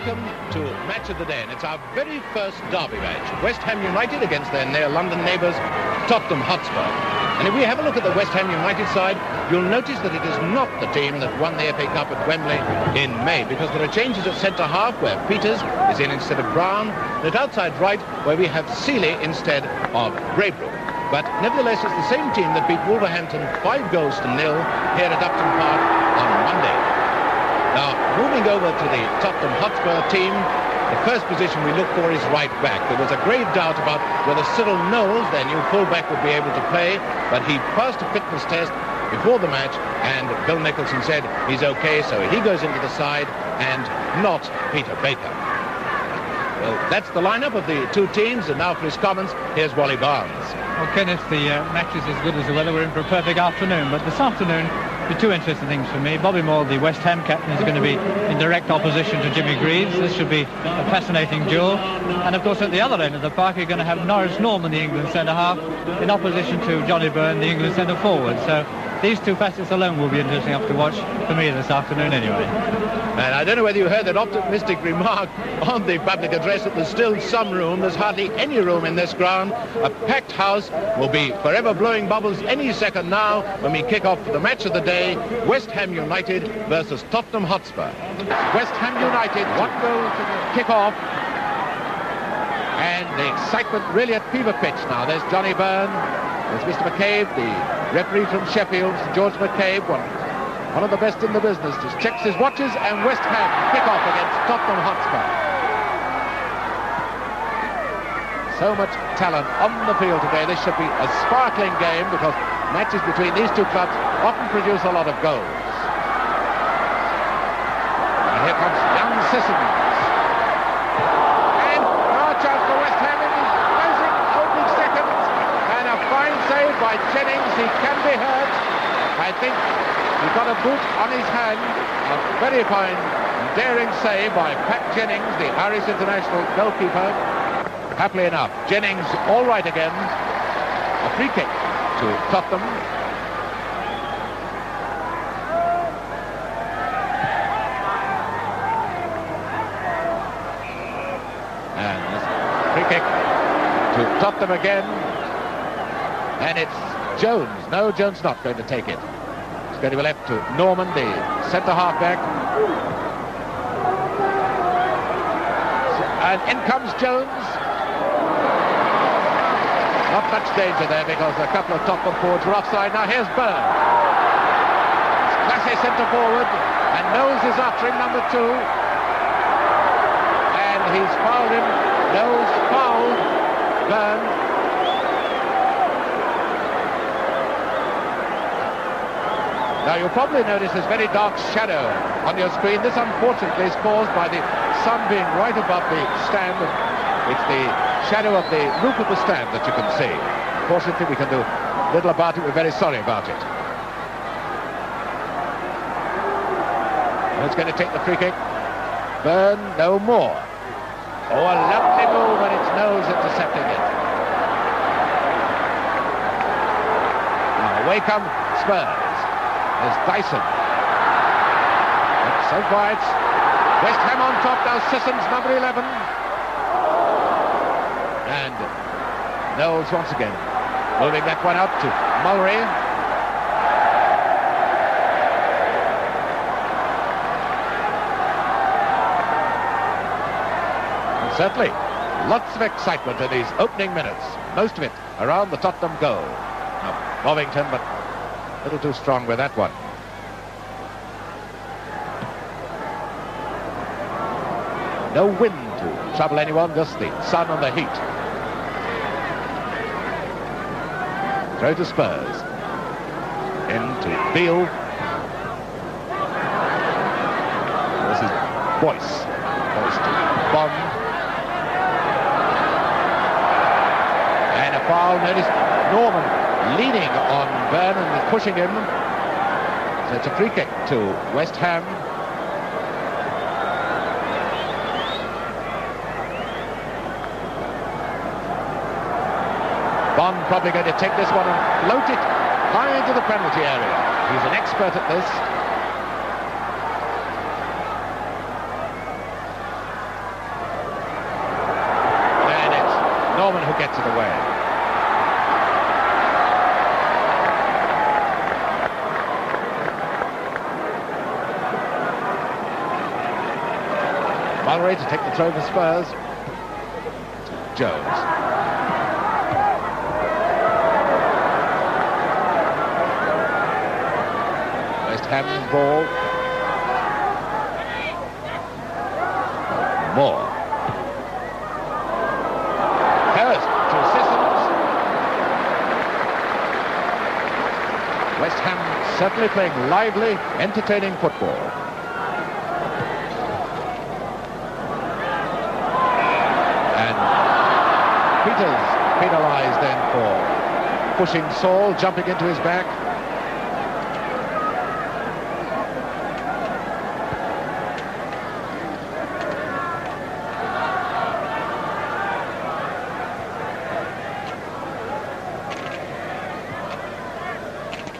welcome to Match of the Day, and it's our very first derby match. West Ham United against their near London neighbours, Tottenham Hotspur. And if we have a look at the West Ham United side, you'll notice that it is not the team that won the FA Cup at Wembley in May, because there are changes at centre-half, where Peters is in instead of Brown, and at outside right, where we have Seeley instead of Braybrook. But nevertheless, it's the same team that beat Wolverhampton 5 goals to 0 here at Upton Park on Monday. Now, moving over to the Tottenham Hotspur team, the first position we look for is right back. There was a grave doubt about whether Cyril Knowles, their new fullback, would be able to play, but he passed a fitness test before the match, and Bill Nicholson said he's okay, so he goes into the side, and not Peter Baker. Well, that's the lineup of the two teams, and now for his comments, here's Wally Barnes. Well, Kenneth, the match is as good as the weather. We're in for a perfect afternoon, but this afternoon, the two interesting things for me. Bobby Moore, the West Ham captain, is going to be in direct opposition to Jimmy Greaves. This should be a fascinating duel. And, of course, at the other end of the park, you're going to have Norris Norman, the England centre-half, in opposition to Johnny Byrne, the England centre-forward. So these two facets alone will be interesting enough to watch for me this afternoon anyway. And I don't know whether you heard that optimistic remark on the public address that there's still some room. There's hardly any room in this ground. A packed house will be forever blowing bubbles any second now when we kick off the match of the day, West Ham United versus Tottenham Hotspur. West Ham United, 1 goal to kick off. And the excitement really at fever pitch now. There's Johnny Byrne, there's Mr. McCabe, the referee from Sheffield, George McCabe, one of the best in the business, just checks his watches, and West Ham kick off against Tottenham Hotspur. So much talent on the field today. This should be a sparkling game, because matches between these two clubs often produce a lot of goals. And here comes young Sissons. And now a chance for West Ham in these closing opening seconds. And a fine save by Jennings. He can be hurt. I think he got a boot on his hand. A very fine, daring save by Pat Jennings, the Irish international goalkeeper. Happily enough, Jennings all right again. A free kick to Tottenham. And free kick to Tottenham again. And it's Jones. No, Jones not going to take it. It's going to be left to Norman, the centre-half back. And in comes Jones. Not much danger there, because a couple of Tottenham forwards were offside. Now here's Byrne. Classy centre-forward. And Knowles is after him, number 2. And he's fouled him. Knowles fouled Byrne. Now, you'll probably notice this very dark shadow on your screen. This, unfortunately, is caused by the sun being right above the stand. It's the shadow of the roof of the stand that you can see. Fortunately, we can do little about it. We're very sorry about it. It's going to take the free kick. Byrne, no more. Oh, a lovely move, and it's Knowles intercepting it. Now, away come Spurs. There's Dyson. So far it's West Ham on top. Now Sissons, number 11. And Knowles once again moving that one out to Mulry. And certainly lots of excitement in these opening minutes. Most of it around the Tottenham goal. Now, Bovington, but a little too strong with that one. No wind to trouble anyone, just the sun and the heat. Throw to Spurs. Into Beale. This is Boyce. Boyce to Bond. And a foul. Notice Norman leaning on Byrne and pushing him. So it's a free kick to West Ham. Bond probably going to take this one and float it high into the penalty area. He's an expert at this. Norman who gets it away. Mullery to take the throw for Spurs. Jones. West Ham's ball. Moore. Hurst to Sissons. West Ham certainly playing lively, entertaining football. And Peters penalised then for pushing Saul, jumping into his back.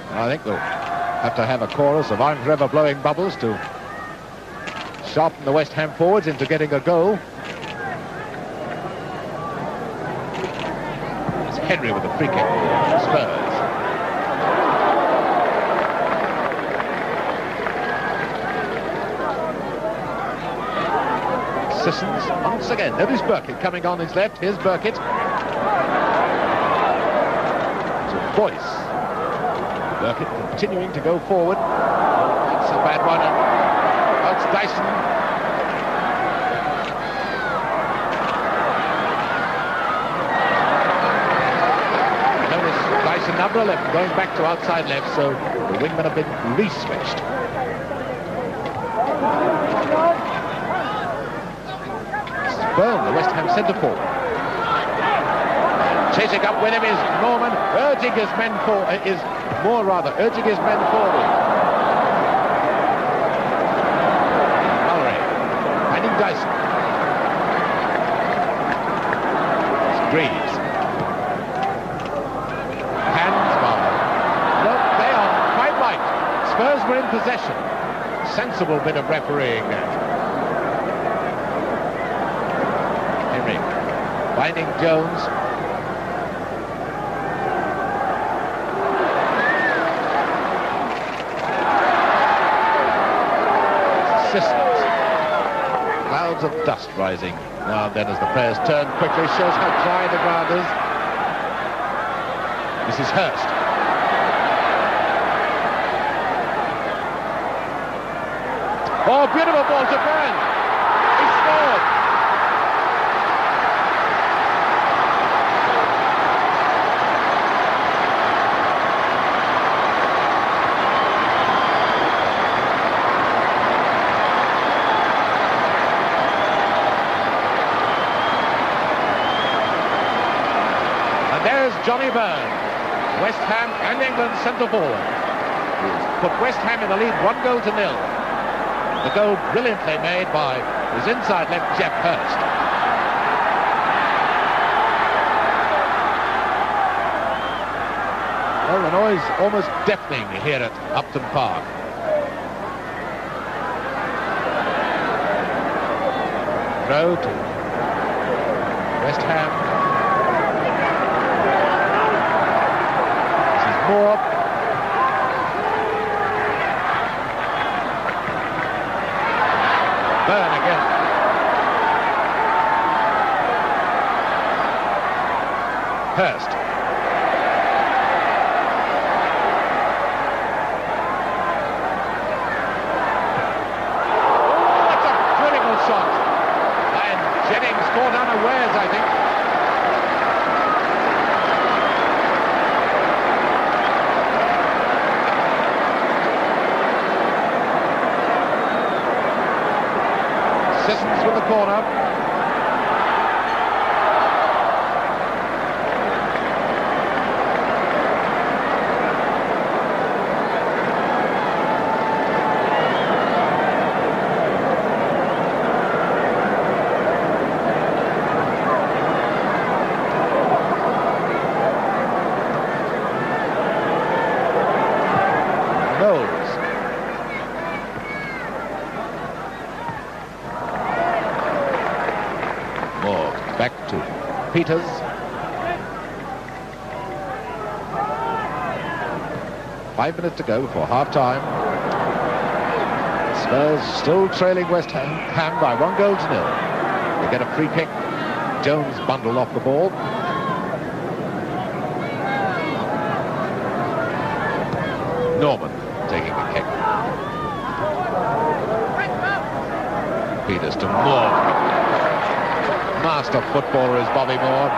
I think we'll have to have a chorus of I'm Forever blowing bubbles to sharpen the West Ham forwards into getting a goal. It's Henry with the free kick. Spurs. Sissons once again. Notice Burkitt coming on his left. Here's Burkitt. To Boyce. Burkitt continuing to go forward. It's a bad one. Oh, it's Dyson. Notice Dyson number 11 going back to outside left, so the wingmen have been re-switched. Byrne, the West Ham centre forward. Chasing up with him is Norman, urging his men forward, urging his men forward. Mullery, finding Dyson. It's Greaves. Hands by. No, they are quite right. Spurs were in possession. Sensible bit of refereeing there. Henry, finding Jones. Clouds of dust rising now and then as the players turn quickly. Shows how dry the ground is. This is Hurst. Oh, beautiful ball to Byrne. He scored. There's Johnny Byrne, West Ham and England centre forward. He's put West Ham in the lead 1-0. The goal brilliantly made by his inside left Jeff Hurst. Well, the noise almost deafening here at Upton Park. Throw to West Ham. Moore. Byrne again. Hurst. Oh, that's a critical shot. And Jennings caught unawares, I think. Sissons with the corner. Peters. 5 minutes to go before half-time. Spurs still trailing West Ham by 1-0. They get a free kick. Jones bundled off the ball. Norman taking the kick. Peters to Moore. Master footballer is Bobby Moore.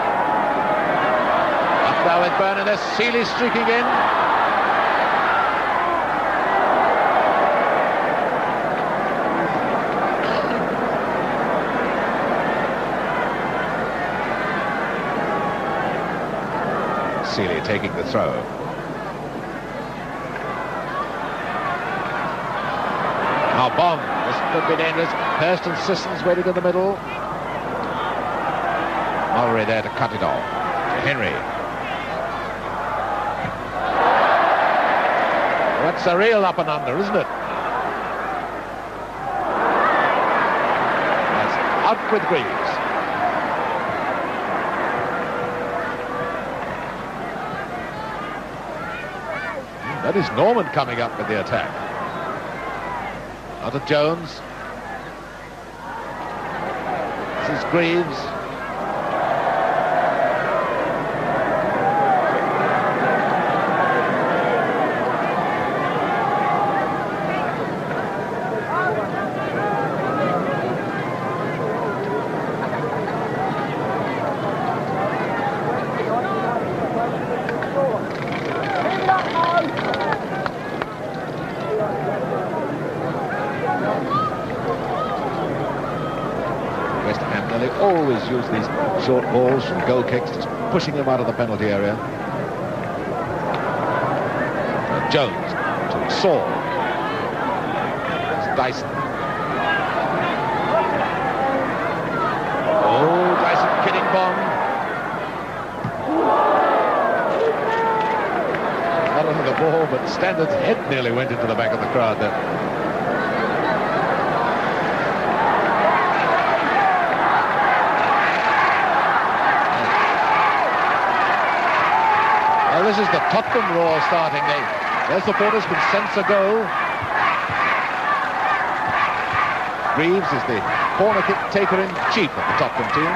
Up now with Byrne, and there's Seeley streaking in. Seeley taking the throw. Now Bond, this could be dangerous. Hurst and Sissons waiting in the middle. Mullery there to cut it off. Henry. That's a real up and under, isn't it? That's out with Greaves. That is Norman coming up with the attack. Out of Jones. This is Greaves. Always use these short balls from goal kicks, just pushing them out of the penalty area. Jones to Saul. It's Dyson. Oh, Dyson kidding Bond. Not under the ball, but Standard's head nearly went into the back of the crowd there. This is the Tottenham roar starting. Their supporters can sense a goal. Greaves is the corner kick taker in chief of the Tottenham team.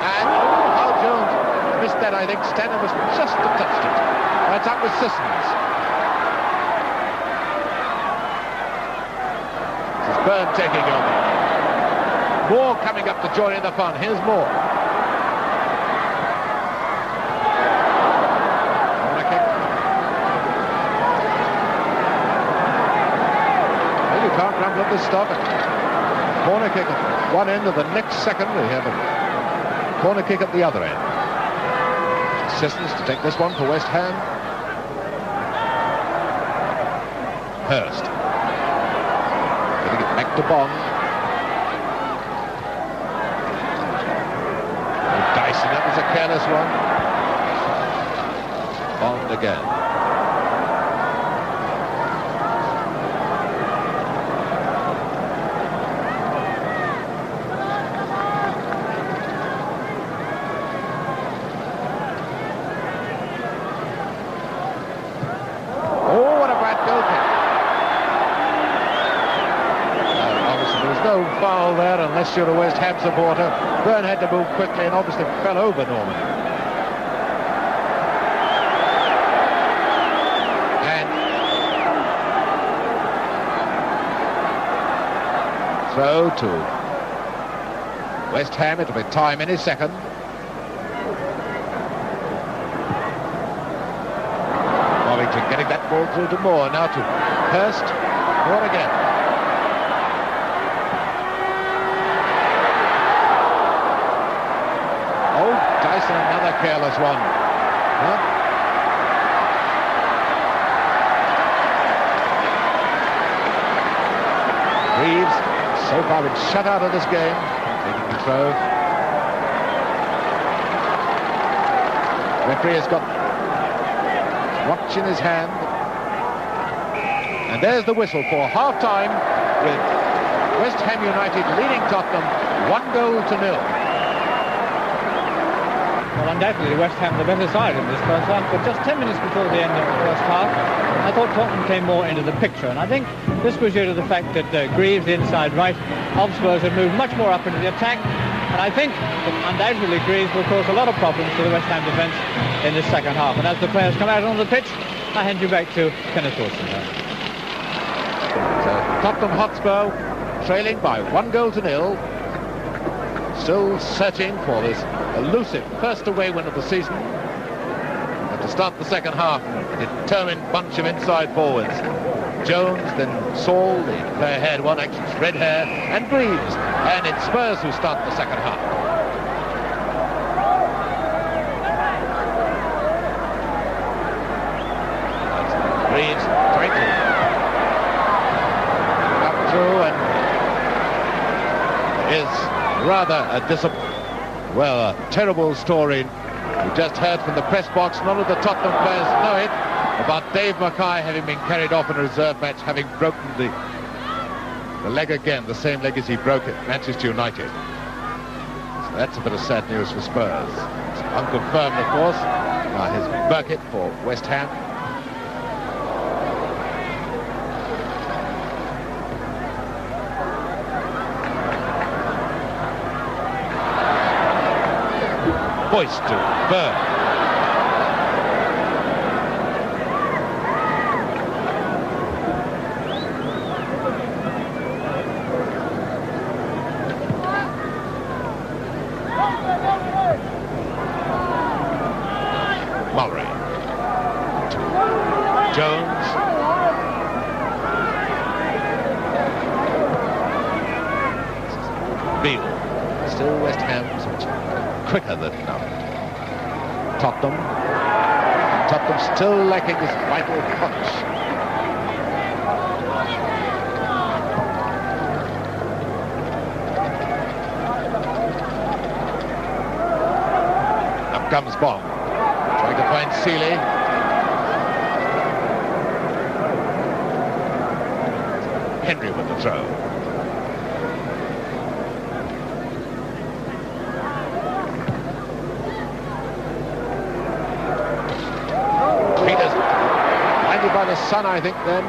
And Hal Jones missed that, I think. Stanton was just touched it. That's up with Sissons. This is Byrne taking over. Moore coming up to join in the fun. Here's Moore. Can't run with this stuff. Corner kick at one end, of the next second we have a corner kick at the other end. Sissons to take this one for West Ham. Hurst getting it back to Bond. Dyson, that was a careless one. Bond again. Foul there, unless you're a West Ham supporter. Byrne had to move quickly and obviously fell over Norman. And throw to West Ham. It'll be time any second. Wellington getting that ball through to Moore. Now to Hurst. Moore again. Dyson, another careless one. Huh? Greaves, so far been shut out of this game. Taking the throw. Referee has got watch in his hand. And there's the whistle for half-time with West Ham United leading Tottenham 1-0. Well, undoubtedly West Ham the better side in this first half, but just 10 minutes before the end of the first half, I thought Tottenham came more into the picture, and I think this was due to the fact that Greaves, the inside right, Hotspur had moved much more up into the attack, and I think that undoubtedly Greaves will cause a lot of problems to the West Ham defence in this second half. And as the players come out on the pitch, I hand you back to Kenneth Wilson. So Tottenham Hotspur trailing by 1-0, still searching for this elusive first away win of the season. And to start the second half, a determined bunch of inside forwards. Jones, then Saul, the player had one action, red hair, and Greaves. And it's Spurs who start the second half. That's Greaves trying to come through, and is rather a terrible story. We just heard from the press box, none of the Tottenham players know it, about Dave Mackay having been carried off in a reserve match, having broken the leg again, the same leg as he broke at Manchester United. So that's a bit of sad news for Spurs. It's unconfirmed, of course. His bucket for West Ham. Boyce to Burn. Mullery to Jones. Beale. Still West Ham quicker than Tottenham. Tottenham still lacking this vital punch. Up comes Bond. Trying to find Seeley. Henry with the throw. Peters blinded by the sun, I think, then.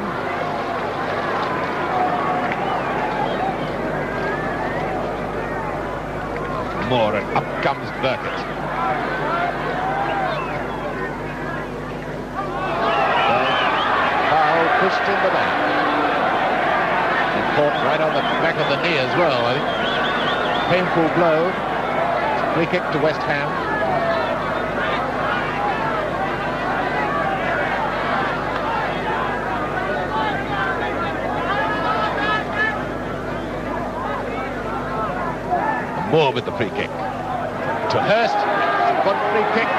Moore, and up comes Burkett. Pushed in the back. And caught right on the back of the knee as well, I think. Painful blow. Free kick to West Ham. Moore with the free kick. To Hurst. Got free kick.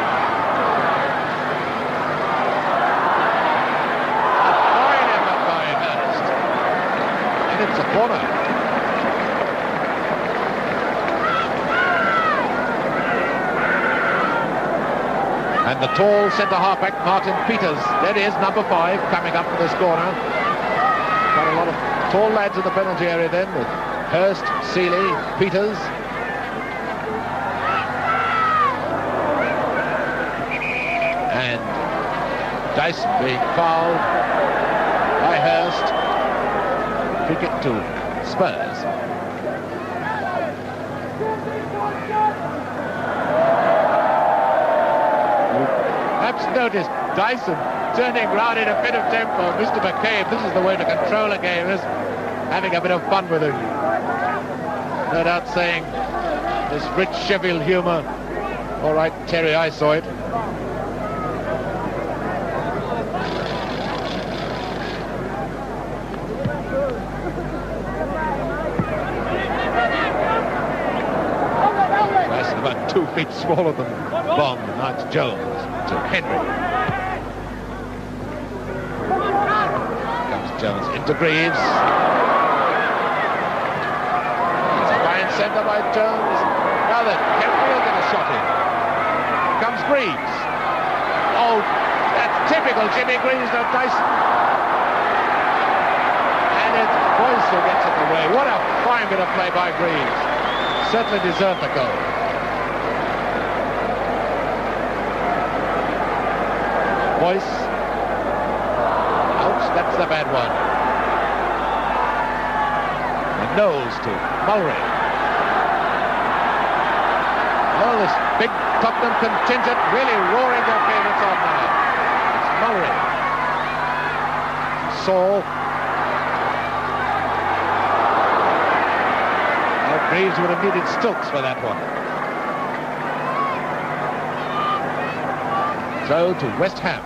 It's a corner. And the tall centre-half-back, Martin Peters. There he is, number 5, coming up for this corner. Quite a lot of tall lads in the penalty area then, with Hurst, Seeley, Peters. And Dyson being fouled by Hurst. Free kick to Spurs. Perhaps noticed Dyson turning round in a bit of tempo. Mr. McCabe, this is the way to control a game, is having a bit of fun with him. No doubt saying this rich Sheffield humour. All right, Terry, I saw it. About 2 feet smaller than Bond. Now it's Jones to Henry. Comes Jones into Greaves. It's a fine centre by Jones. Now then, Henry will get a shot in. Comes Greaves. Oh, that's typical Jimmy Greaves, no Dyson. And it's Boyce who gets it away. What a fine bit of play by Greaves. Certainly deserved the goal. Boyce. Ouch, that's the bad one. And Knowles to Mulray. Oh, this big Tottenham contingent really roaring their favourites on now. It's Mulray. Saul. Oh, Greaves would have needed stilts for that one. So to West Ham.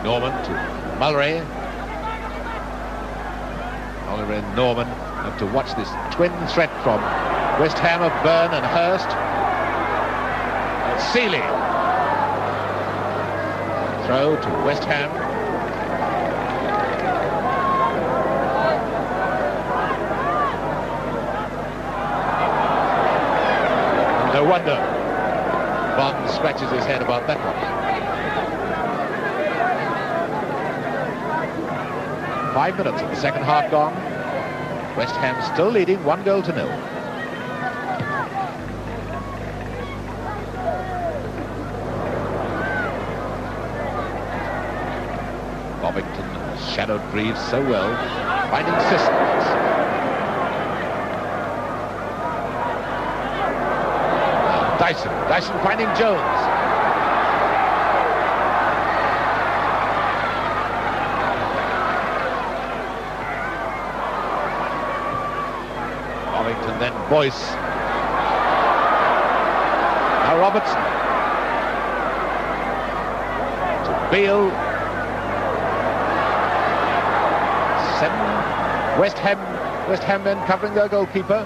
Norman to Mulray. Oliver and Norman have to watch this twin threat from West Ham of Byrne and Hurst. And Seeley. Throw to West Ham. No wonder Bond scratches his head about that one. 5 minutes of the second half gone. West Ham still leading 1-0. Bovington shadowed Greaves so well, finding systems. Dyson finding Jones. Bovington, then Boyce. Now Robertson. To Beale. 7 West Ham men covering their goalkeeper.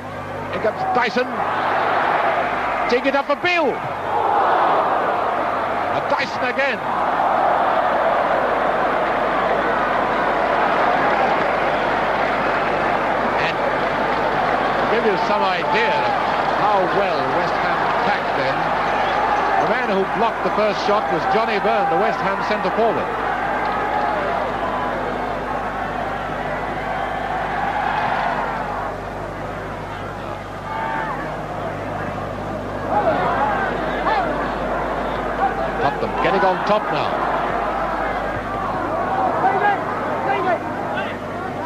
Here comes Dyson. Take it up for Beale. Dyson again. And to give you some idea of how well West Ham attacked then, the man who blocked the first shot was Johnny Byrne, the West Ham centre forward. Getting on top now.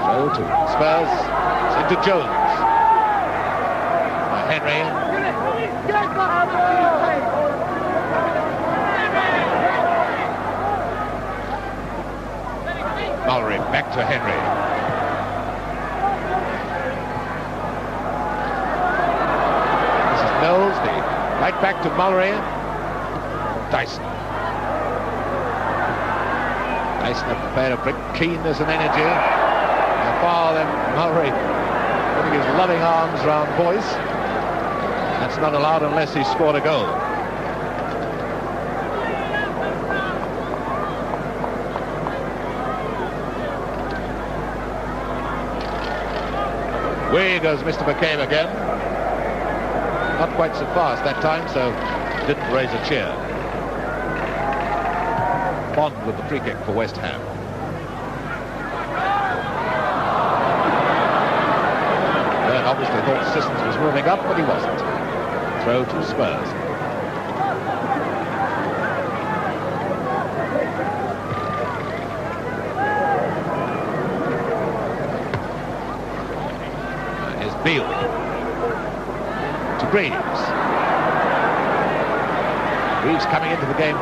So to Spurs, into Jones. Henry. Mulray back to Henry. This is Knowles, the right back to Mulray. Dyson. Dyson, a player of great keenness and energy. And far then Mulray putting his loving arms round Boyce. That's not allowed unless he scored a goal. Away goes Mr. McCabe again. Not quite so fast that time, so didn't raise a cheer. Bond with the free kick for West Ham. Byrne obviously thought Sissons was moving up, but he wasn't. Throw to Spurs. Here's Beale. To Greaves. Greaves coming into the game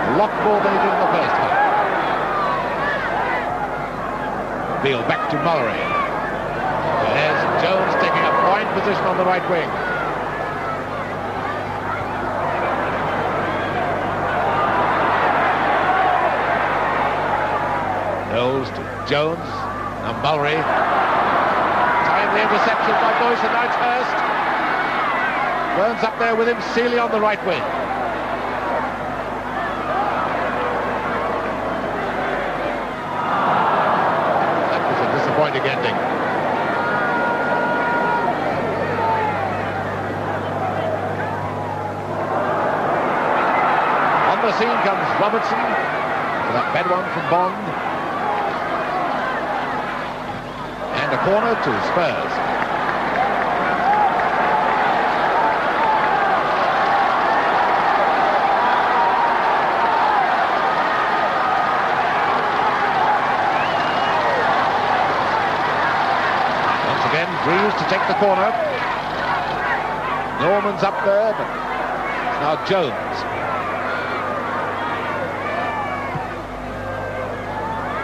a lot more than he did in the first half. Beale back to Mulray. There's Jones taking a fine position on the right wing. Knowles to Jones. Now Mulray. Timely interception by Boyce, and now it's Hurst. Burns up there with him, Seeley on the right wing. Disappointing ending. On the scene comes Robertson. That bad one from Bond. And a corner to Spurs. to take the corner. Norman's up there, but it's now Jones.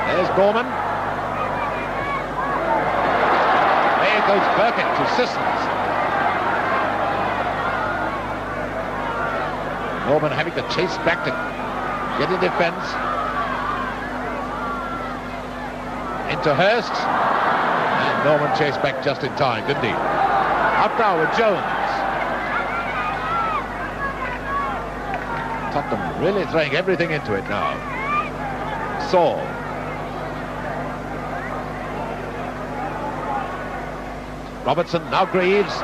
There's Norman. There goes Burkett to Sissons. Norman having to chase back to get in defence. Into Hurst. And Norman chased back just in time, didn't he? Up now with Jones. Tottenham really throwing everything into it now. Saul. Robertson, now Greaves.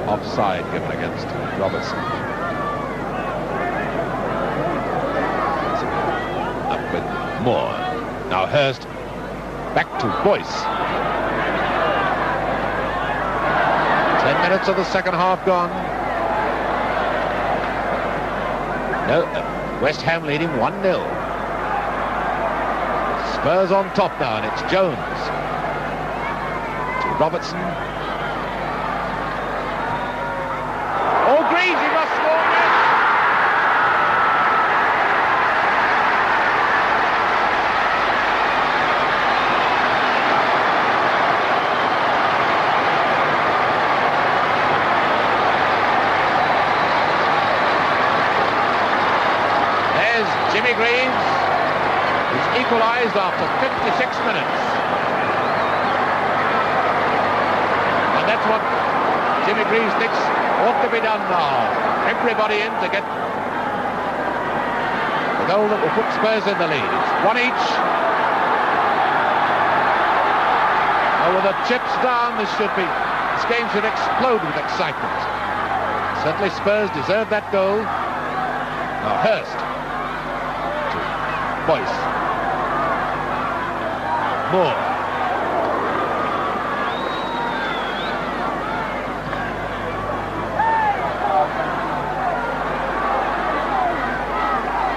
Offside given against Robertson. Up with Moore. Now Hurst back to Boyce. 10 minutes of the second half gone. No, West Ham leading 1-0. Spurs on top now, and it's Jones to Robertson. He must score again. There's Jimmy Greaves, who's equalised after 56 minutes. And that's what Jimmy Greaves thinks ought to be done now. Everybody in to get the goal that will put Spurs in the lead. It's one each. Oh, with the chips down, this game should explode with excitement. Certainly Spurs deserve that goal. Now Hurst to Boyce. Moore.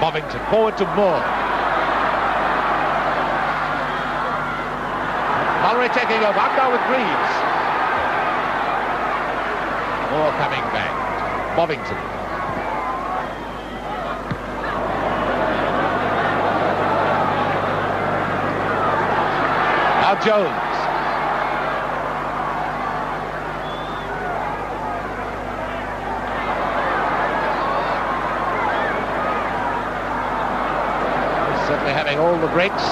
Bovington forward to Moore. Mullery taking over. Up now with Greaves. Moore coming back. Bovington. Now Jones. Certainly having all the breaks.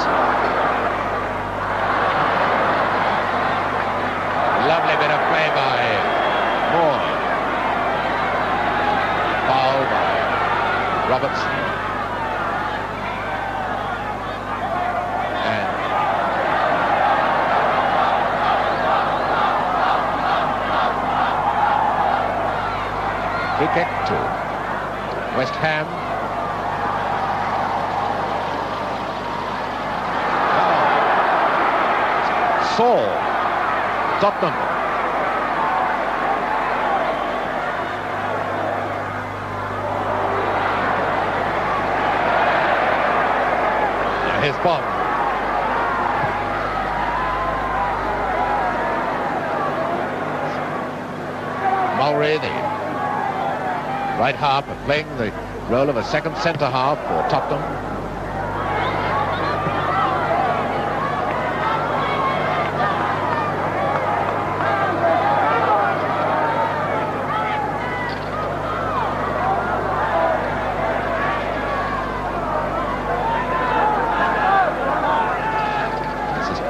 Lovely bit of play by Moore. Foul by Robertson. And free kick to West Ham. Saul, Tottenham. Now here's Bond. Mullery, the right half, playing the role of a second centre half for Tottenham.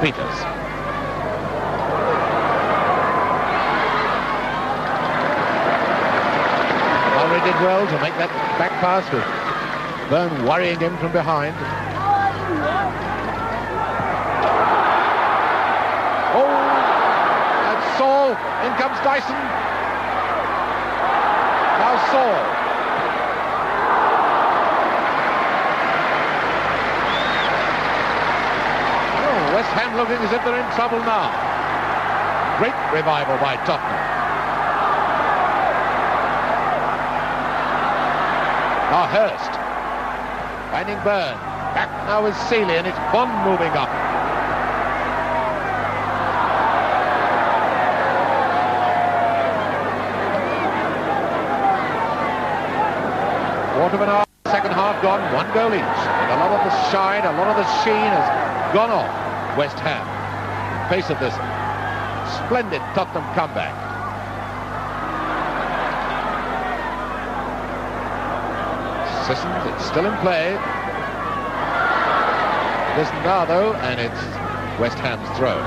Peters. Mullery did well to make that back pass with Byrne worrying him from behind. Oh, that's Saul. In comes Dyson. Now Saul. Ham looking as if they're in trouble now. Great revival by Tottenham. Now Hurst. Finding Byrne. Back now is Seeley, and it's Bond moving up. Quarter of an hour, second half gone, 1 goal each. And a lot of the shine, a lot of the sheen has gone off West Ham in face of this splendid Tottenham comeback. Sissons, it's still in play. It isn't now though, and it's West Ham's throw.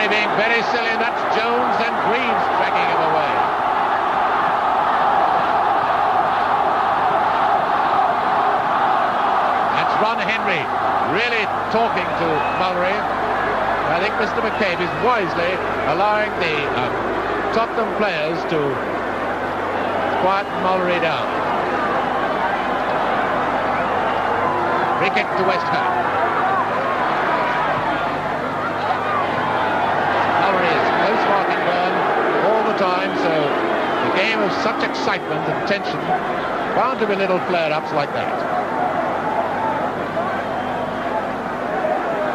Being very silly, and that's Jones, and Greaves tracking him away. That's Ron Henry really talking to Mullery. I think Mr. McCabe is wisely allowing the Tottenham players to quieten Mullery down. Free kick to West Ham. Time, so the game of such excitement and tension, bound to be little flare-ups like that.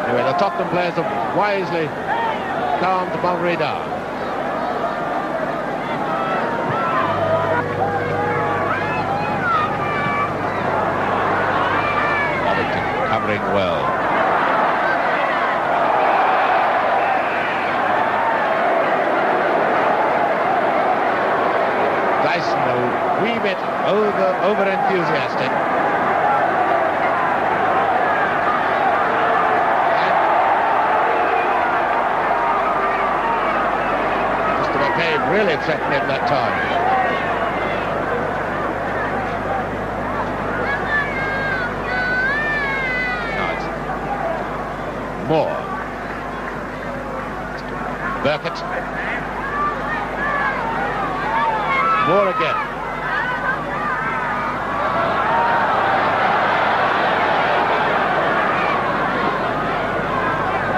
Anyway, the Tottenham players have wisely calmed Mullery down. Covington covering well. A wee bit over-enthusiastic. Mr. McCabe really threatened him that time. Now it's Moore. Burkett. Moore again.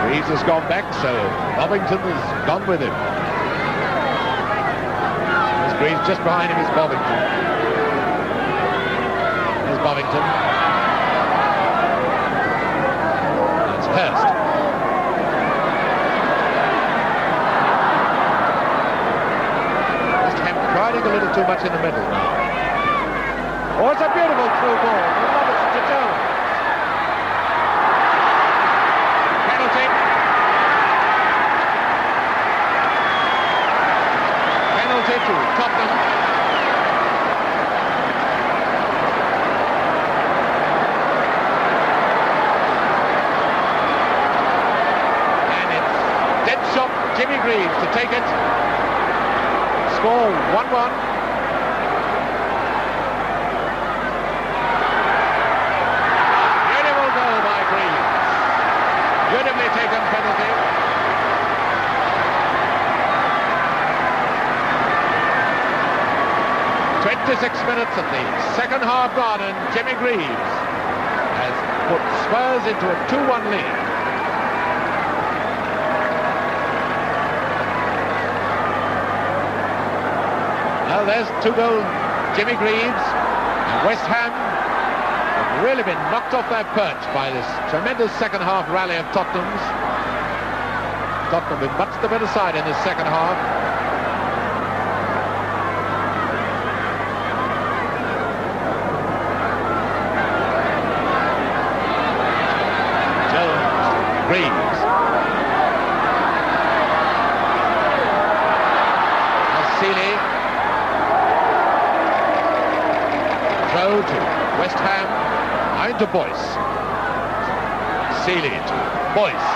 Greaves has gone back, so Bovington has gone with him. There's Greaves just behind him is Bovington. There's Bovington. That's Hurst. Riding a little too much in the middle now. Oh, it's a beautiful through ball. Roberts to Jones. Penalty. Penalty to Tottenham. And it's dead shot Jimmy Greaves to take it. Score 1-1. Beautiful goal by Greaves. Beautifully taken penalty. .26 of the second half gone, and Jimmy Greaves has put Spurs into a 2-1 lead. Well, there's 2-goal Jimmy Greaves. And West Ham have really been knocked off their perch by this tremendous second half rally of Tottenham's. Tottenham with much the better side in this second half. Jones, Greaves. Seeley. Throw to West Ham, behind to Boyce. Seeley to Boyce.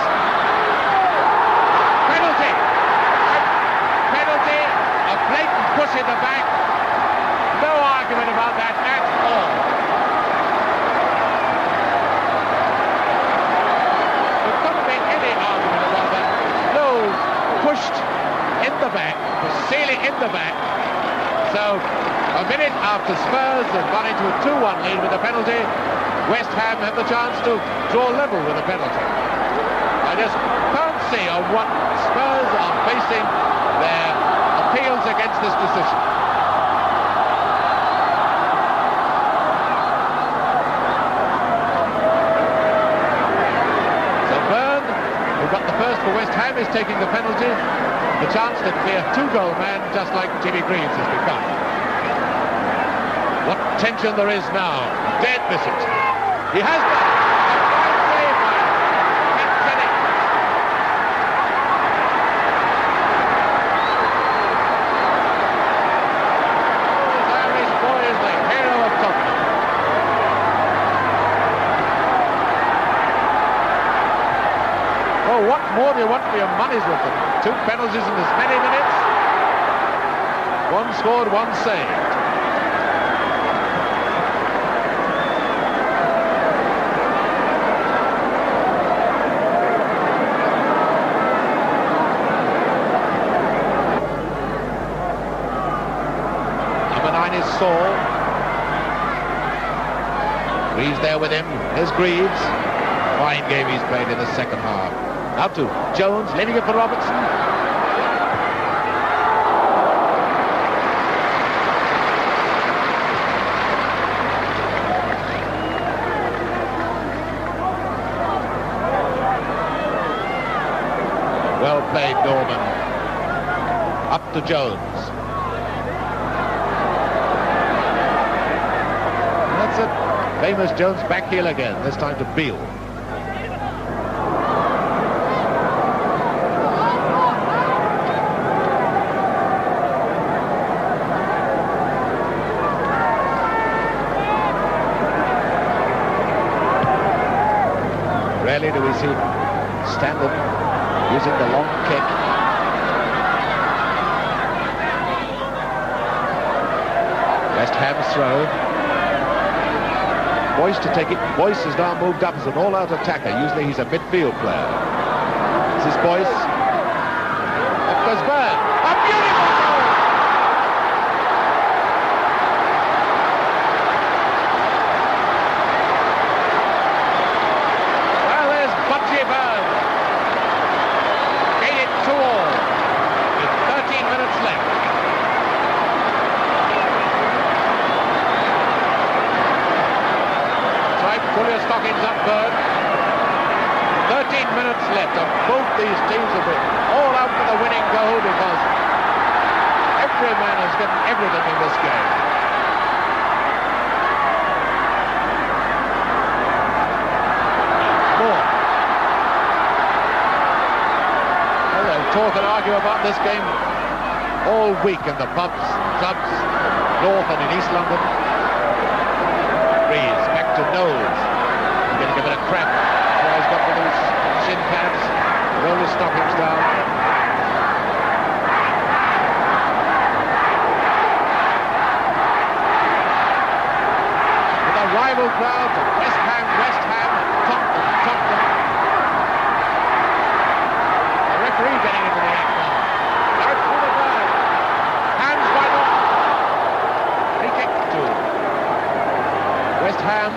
Penalty! Penalty, a blatant push in the back. No argument about that at all. the back. So a minute after Spurs have gone into a 2-1 lead with a penalty, West Ham have the chance to draw level with a penalty. I just can't see on what Spurs are basing their appeals against this decision. So Byrne, who got the first for West Ham, is taking the penalty. The chance to be a 2-goal man, just like Jimmy Greaves has become. What tension there is now. Dared miss it. He has done it. Irish boy is the hero of Tottenham. Oh, what more do you want for your money's worth? 2 penalties in as many minutes. 1 scored, 1 saved. Saul. Greaves there with him. Here's Greaves. Fine game he's played in the second half. Out to Jones, leaving it for Robertson. Well played, Norman. Up to Jones. Famous Jones back heel again, this time to Beale. Rarely do we see Stanley using the long kick. West Ham's throw. Boyce to take it. Boyce has now moved up as an all-out attacker. Usually he's a midfield player. This is Boyce. Up goes Byrne. A beautiful goal! Well, there's Butchie Byrne. Made it 2-all with 13 minutes left. Pull your stockings up, Byrne. 13 minutes left, and both these teams have been all out for the winning goal because every man has given everything in this game. More. Well, they'll talk and argue about this game all week in the pubs, clubs, north and in East London. Greaves back to Knowles. He's going to give it a crack. He's got the loose shin pads. Roll his stockings down. With a rival crowd, West Ham, Tottenham. The referee getting into the act now. Out for the ball. Hands wide off. Free kick to West Ham.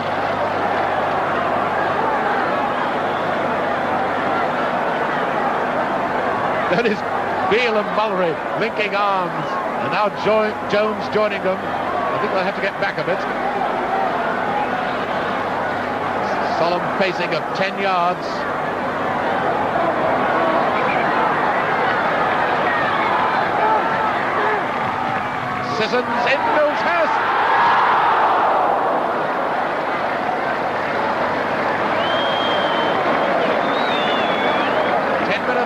That is Beale and Mullery linking arms, and now Jones joining them. I think they'll have to get back a bit. Solemn pacing of 10 yards. Sissons in Mills House.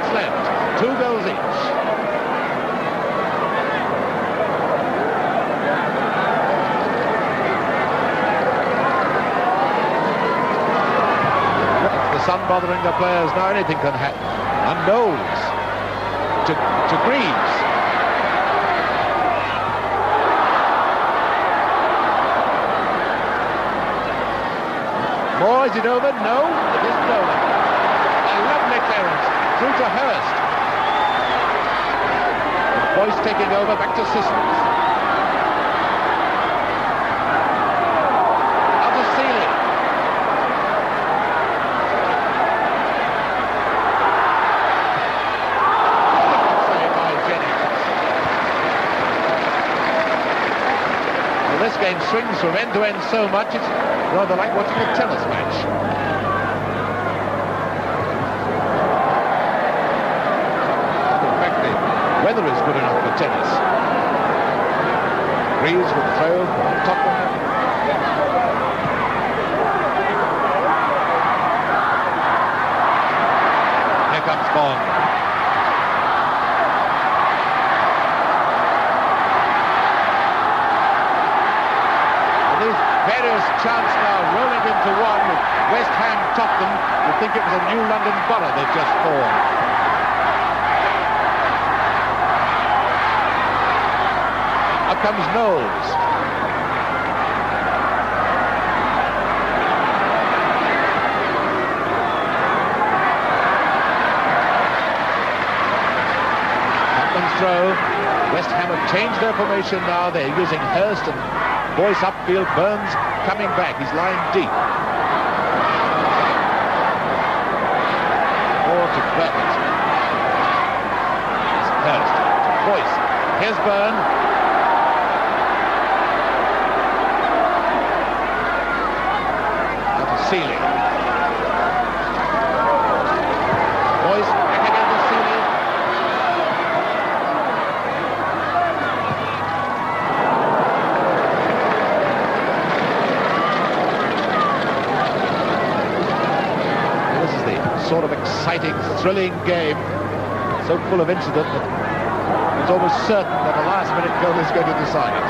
Left, 2 goals each. The sun bothering the players now, anything can happen. And Knowles to Greaves. More, is it over? No, it isn't over. A lovely clearance. Through to Hurst. Boyce taking over, back to Sissons. Out to Seeley. Saved by Jennings. Well, this game swings from end to end so much, it's rather like watching a tennis match. Weather is good enough for tennis. Greaves with the throw for Tottenham. Here comes Bond. And these various chants now rolling into one with West Ham Tottenham. You'd think it was a new London borough they've just formed. Up comes Knowles. Tottenham's throw. West Ham have changed their formation now. They're using Hurst and Boyce upfield. Burns coming back. He's lying deep. Forward to Burns. It's Hurst. Boyce. Here's Burn. Seeley. Boyce back again to Seeley. This is the sort of exciting, thrilling game, so full of incident that it's almost certain that a last-minute goal is going to decide it.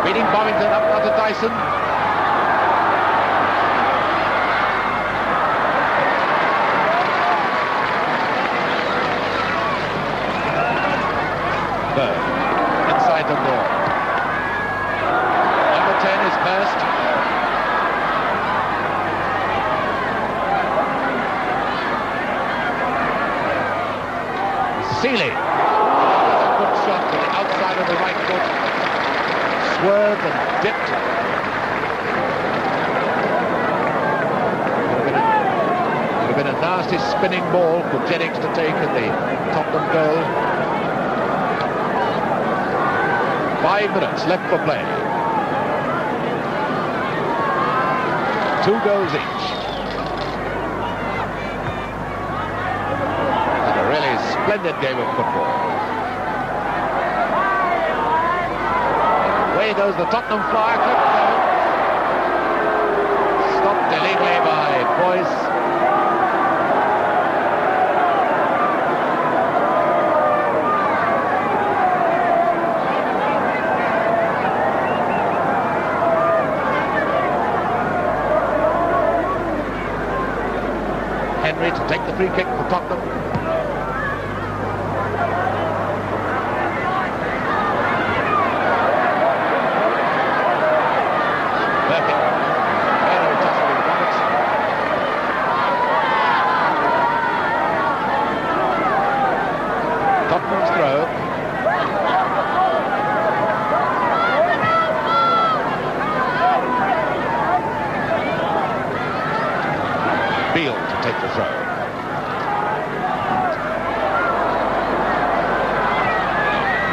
Beating Bovington up now to Dyson. Bird inside the ball. Number 10 is Hurst. Seeley. That's a good shot to the outside of the right foot. Swerved and dipped. Would have been a nasty spinning ball for Jennings to take in the Tottenham goal. 5 minutes left for play. 2 goals each. And a really splendid game of football. Away goes the Tottenham flyer. Stopped illegally by Boyce. Henry to take the free kick for Tottenham. Tottenham's throw. Beale to take the throw.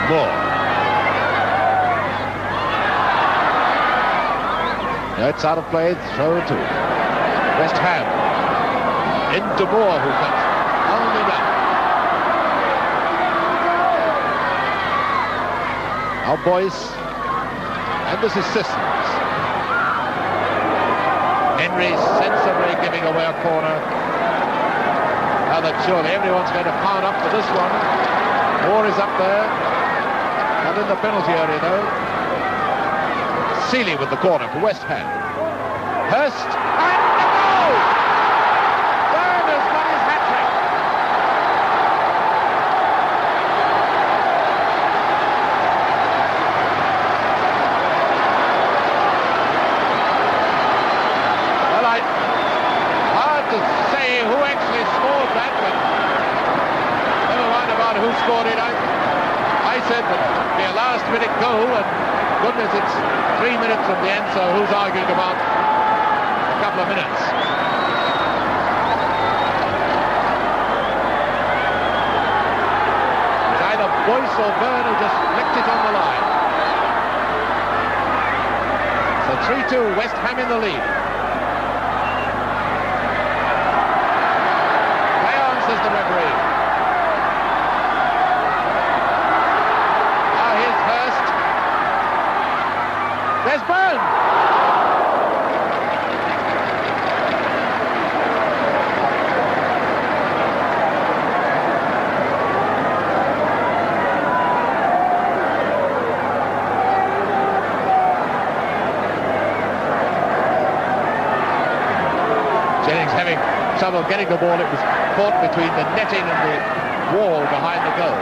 Moore. No, it's out of play. Throw to West Ham. Into Moore, who comes pounding up. Now Boyce, and this is Sissons. Henry sensibly giving away a corner. Now that surely everyone's going to pound up for this one. Moore is up there, and in the penalty area though. Seeley with the corner for West Ham. Hurst, and the goal! Byrne has got his hat-trick. scored it. I said that it would be a last-minute goal, and goodness, it's 3 minutes from the end, so who's arguing about a couple of minutes? It's either Boyce or Byrne who just flicked it on the line. So 3-2, West Ham in the lead. Play on, says the referee. There's Byrne. Jennings having trouble getting the ball. It was caught between the netting and the wall behind the goal.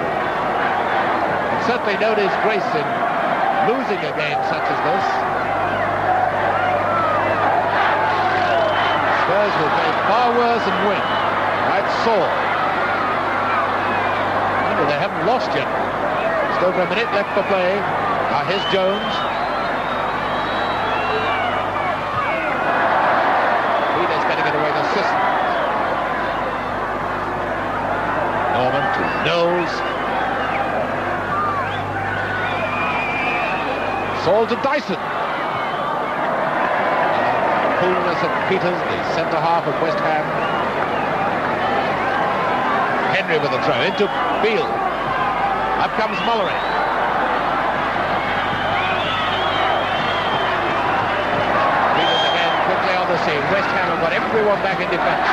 It's certainly no disgrace in losing a game such as this. Spurs will play far worse and win. Right, sore. Remember, they haven't lost yet. Just over a minute left for play. Now here's Jones. Reeder's going to get away with assist. Norman to Knowles. Saul to Dyson. Coolness of Peters, the centre-half of West Ham. Henry with a throw into Beale. Up comes Mullery. Peters again quickly on the scene. West Ham have got everyone back in defence.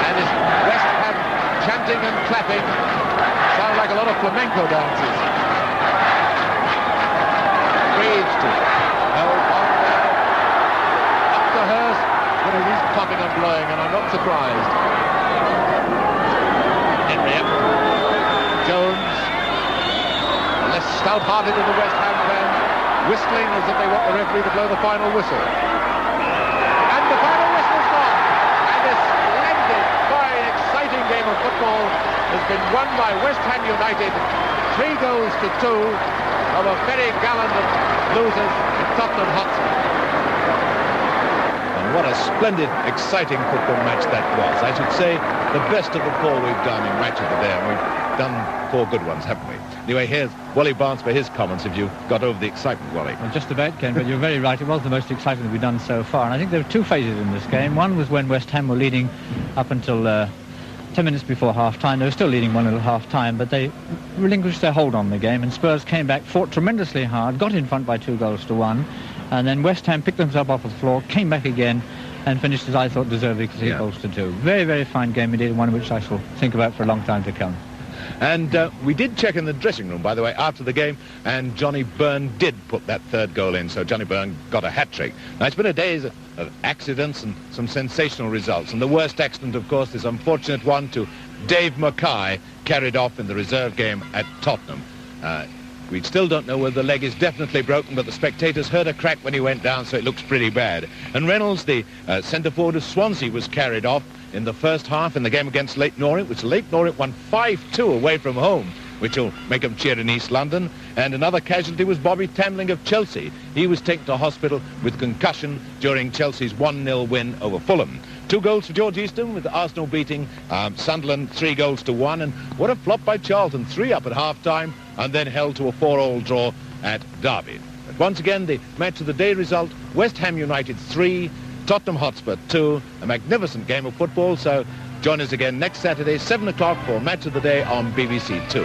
And it's West Ham chanting and clapping. Sound like a lot of flamenco dances. Reeves to help on there. Up to Hurst. But he's popping and blowing, and I'm not surprised. Henry up. Jones. Less stout-hearted of the West Ham fans, whistling as if they want the referee to blow the final whistle. And the final whistle's gone. And this splendid, fine, exciting game of football has been won by West Ham United, 3 goals to 2 of a very gallant losers in Tottenham Hotspur. And what a splendid, exciting football match that was. I should say the best of the 4 we've done in Match of the Day, and we've done 4 good ones, haven't we? Anyway, here's Wally Barnes for his comments. If you got over the excitement, Wally. Well, just about, Ken, but you're very right. It was the most exciting that we've done so far. And I think there were 2 phases in this game. One was when West Ham were leading up until 10 minutes before half-time. They were still leading 1-0 half-time, but they relinquished their hold on the game, and Spurs came back, fought tremendously hard, got in front by 2 goals to 1, and then West Ham picked themselves off the floor, came back again, and finished, as I thought, deservedly 3 goals to 2. Very, very fine game indeed, one which I shall think about for a long time to come. And we did check in the dressing room, by the way, after the game, and Johnny Byrne did put that 3rd goal in, so Johnny Byrne got a hat-trick. Now, it's been a day of accidents and some sensational results, and the worst accident, of course, this unfortunate one to Dave Mackay, carried off in the reserve game at Tottenham. We still don't know whether the leg is definitely broken, but the spectators heard a crack when he went down, so it looks pretty bad. And Reynolds, the centre-forward of Swansea, was carried off in the first half in the game against Leyton Orient, which Leyton Orient won 5-2 away from home, which will make them cheer in East London. And another casualty was Bobby Tamling of Chelsea. He was taken to hospital with concussion during Chelsea's 1-0 win over Fulham. 2 goals for George Easton, with Arsenal beating Sunderland 3 goals to 1. And what a flop by Charlton, 3 up at half-time, and then held to a 4-4 draw at Derby. But once again, the Match of the Day result, West Ham United 3, Tottenham Hotspur 2, a magnificent game of football. So join us again next Saturday, 7 o'clock for Match of the Day on BBC 2.